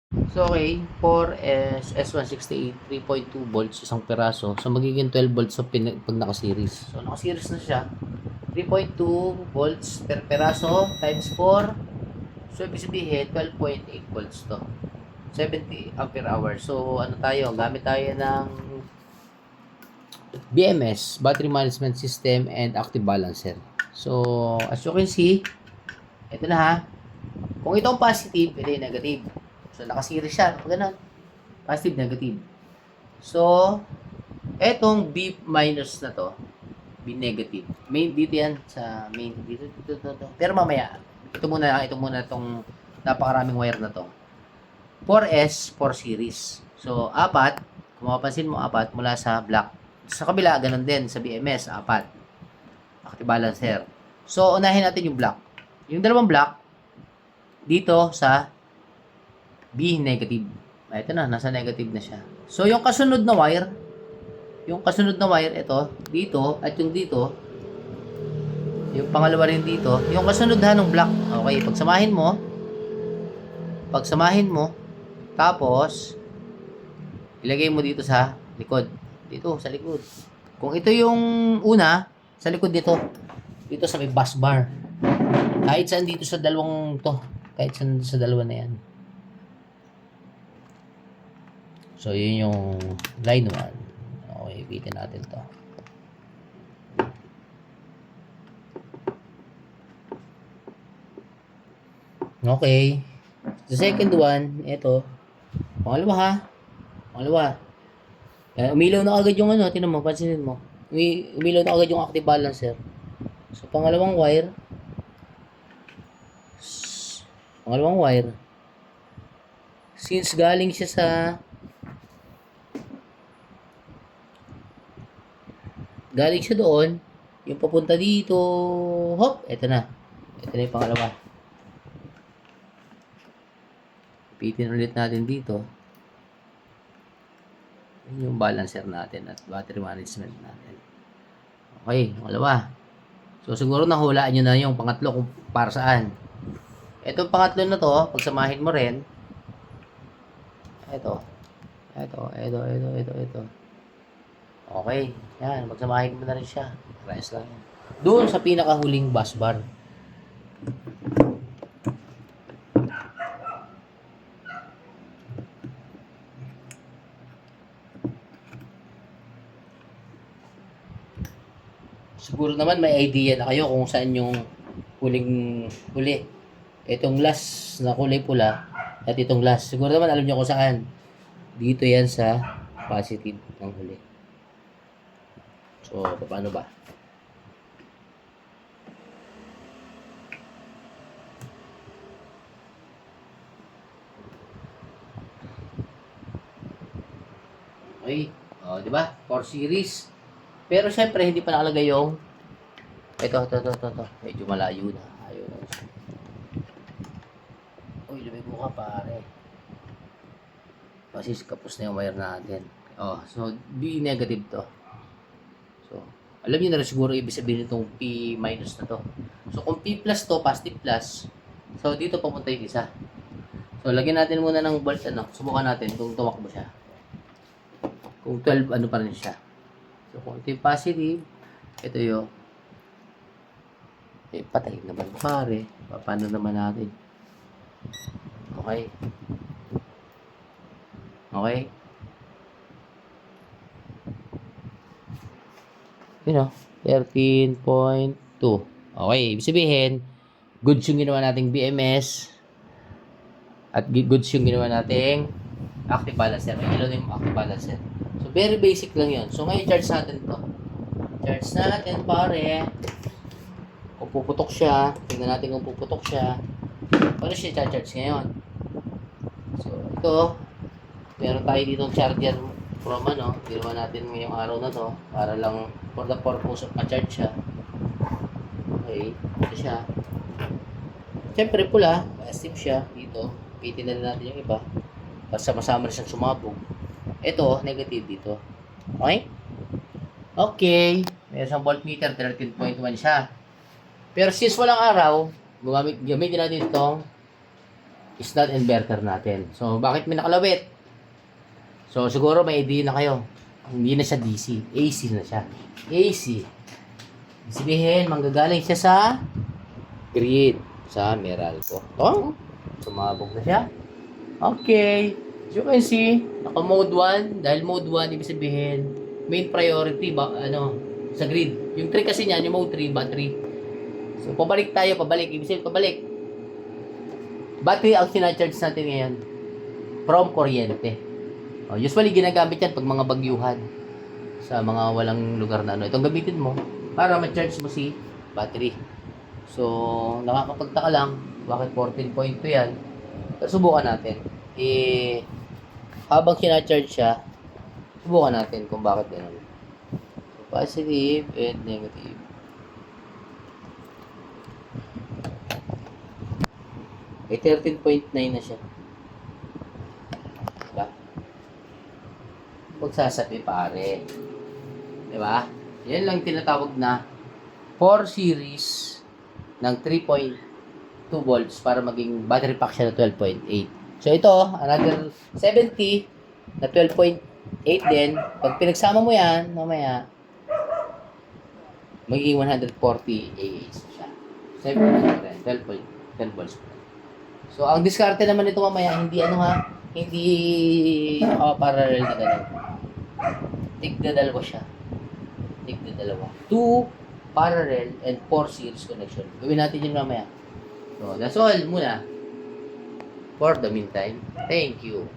So, okay, 4S S168 3.2 volts isang peraso. So, magiging 12 volts so pag naka-series. So, naka-series na siya. 3.2 volts per peraso times 4. So, ibig sabihin, 12.8 volts to. 70 ampere hour. So, ano tayo? Gamit tayo ng BMS, Battery Management System and Active Balancer. So, as you can see, ito na ha. Kung ito ang positive, ito yung negative. So, naka-series siya. Ganun. Positive, negative. So, etong B minus na to, B negative. Main dito yan sa main dito. Pero mamaya, ito muna tong napakaraming wire na to. 4S, 4 series. So, apat, kung mapapansin mo, apat mula sa black. Sa kabila, ganun din. Sa BMS, apat. Active balancer. So, unahin natin yung black. Yung dalawang black, dito sa B negative. Ito na, nasa negative na siya. So, yung kasunod na wire, ito, dito, at yung dito, yung pangalawa rin dito, yung kasunod ha ng black. Okay, pagsamahin mo, tapos, ilagay mo dito sa likod. Dito, sa likod. Kung ito yung una, sa likod dito, dito sa may bus bar. Kahit saan dito sa dalawang to, kahit saan sa dalawa na yan. So, yun yung line 1. Okay, ibitin natin to. Okay. The second one, ito. Pangalawa ha. Pangalawa. Umilaw na agad yung ano, tinan mo, pansinin mo. Umilaw na agad yung active balancer. So, pangalawang wire. Since galing siya doon, yung papunta dito, hop, eto na. Ito na yung pangalawa. Pitin ulit natin dito. Yun yung balancer natin at battery management natin. Okay, pangalawa. So, siguro nahulaan nyo na yung pangatlo kung para saan. Itong pangatlo na to, pagsamahin mo rin. Ito. Okay. Yan, pagsamahin mo na rin siya. Rest lang yan. Doon sa pinakahuling bus bar. Siguro naman may idea na kayo kung saan yung huli. Itong last na kulay pula at itong last. Siguro naman alam nyo kung saan. Dito yan sa positive ng huli. So, paano ba? Okay. O, di ba? 4 series. Pero syempre, hindi pa nakalagay yung ito. Medyo malayo na. Ayaw na siya. Uy, lumigo ka pare. Kasi kapos na yung wire natin. Oh, so B negative to. So, alam niyo na rin siguro ibig sabihin itong P minus na to. So, kung P plus to, positive plus, so dito papunta yung isa. So, lagyan natin muna ng volt, subukan natin kung tumakbo siya. Kung 12, ano pa rin siya. So, kung ito yung positive, ito yung patay naman pare. Paano naman natin? Okay. Okay. Yun o. 13.2. Okay. Ibig sabihin, goods yung ginawa nating BMS at goods yung ginawa nating active balancer. May ilaw na yung active balancer. So, very basic lang yun. So, ngayon, charge natin to. Charge natin, pare. Kung puputok siya, tingnan natin kung puputok siya. Paano siya charge ngayon? So, ito, meron tayo dito charger from ginawa natin ngayong araw na to para lang for the purpose of ma-charge siya. Okay, ito siya. Siyempre pula, positive siya dito. Pitin na natin yung iba para sama-sama na siyang sumabog. Ito, negative dito. Okay? Okay. Meron siyang voltmeter, 13.1 siya. Pero since walang araw, gamitin natin itong slot inverter natin. So, bakit may nakalawit? So, siguro may idea na kayo. Hindi na siya DC. AC na siya. AC. Sabihin, manggagaling siya sa grid. Sa Meralco. Oh, sumabog na siya. Okay. As you can see, naka mode 1. Dahil mode 1, ibig sabihin, main priority ba, sa grid. Yung 3 kasi niyan, yung mode 3, battery. So, pabalik tayo, pabalik. Ibig sabihin, pabalik. Battery ang sinacharge natin ngayon from kuryente. Usually, ginagamit yan pag mga bagyuhan sa mga walang lugar na Itong gamitin mo para ma-charge mo si battery. So, nakakapagtaka lang, bakit 14.2 yan? Pero subukan natin. Habang sinacharge siya, subukan natin kung bakit gano'n. So, positive and negative. May 13.9 na siya. Diba? Magsasabi pare. Diba? Yan lang tinatawag na 4 series ng 3.2 volts para maging battery pack siya na 12.8. So ito, another 70 na 12.8 din. Pag pinagsama mo yan, mamaya, magiging 140 AH siya. 12 volts. So, ang diskarte naman nito mamaya, hindi hindi parallel na ganun. Tigda dalawa siya. Tigda dalawa. 2 parallel and 4 series connection. Gawin natin yun mamaya. So, that's all muna. For the meantime, thank you.